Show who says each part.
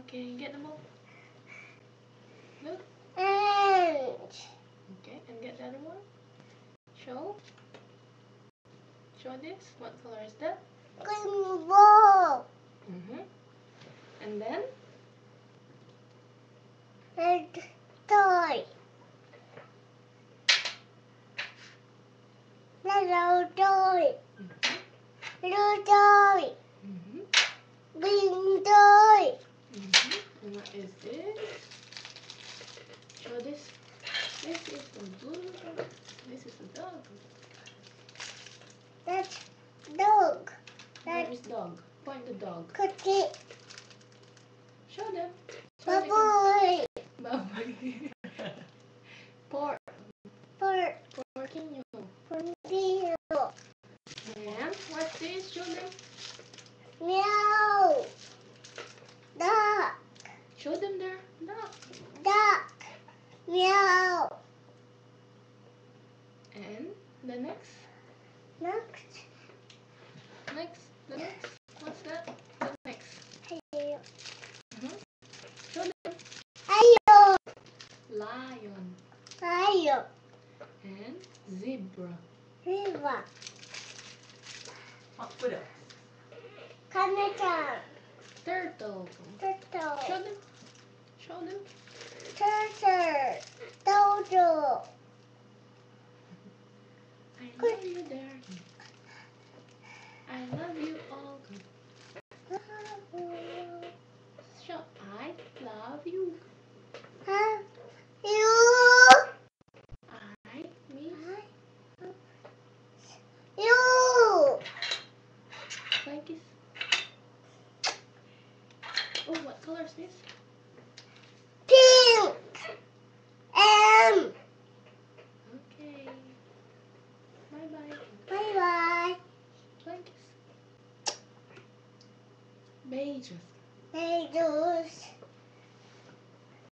Speaker 1: Okay, get the ball. Look. Okay, and get the other one. Show. Show this. What color is that?
Speaker 2: Green ball.
Speaker 1: And then?
Speaker 2: Red toy. Yellow toy. Blue toy. Green toy.
Speaker 1: And what is this? Show this. This is the blue dog. This is the dog.
Speaker 2: That's dog.
Speaker 1: Where is dog? Point the dog.
Speaker 2: Cookie.
Speaker 1: Show them.
Speaker 2: Bubble.
Speaker 1: Baboy. Pork.
Speaker 2: Pork.
Speaker 1: Porquinho.
Speaker 2: Potato.
Speaker 1: And what's this? Show them.
Speaker 2: Meow. Duck.
Speaker 1: Show them there. Duck.
Speaker 2: Duck. Meow.
Speaker 1: And the next.
Speaker 2: Next.
Speaker 1: The next. What's that? The next.
Speaker 2: Hello.
Speaker 1: Show them.
Speaker 2: Hello.
Speaker 1: Lion.
Speaker 2: Hello.
Speaker 1: And zebra.
Speaker 2: River.
Speaker 3: What else?
Speaker 2: Canada.
Speaker 1: Turtle.
Speaker 2: Turtle.
Speaker 1: Show them. Show them.
Speaker 2: Turtle. Dodo.
Speaker 1: I love you there. I love you all. Show I love you.
Speaker 2: You.
Speaker 1: I miss
Speaker 2: You.
Speaker 1: like this. Oh, what color is this?
Speaker 2: Pink. M.
Speaker 1: Okay. Bye bye.
Speaker 2: Bye bye.
Speaker 1: Like this. Beijos.
Speaker 2: Beijos.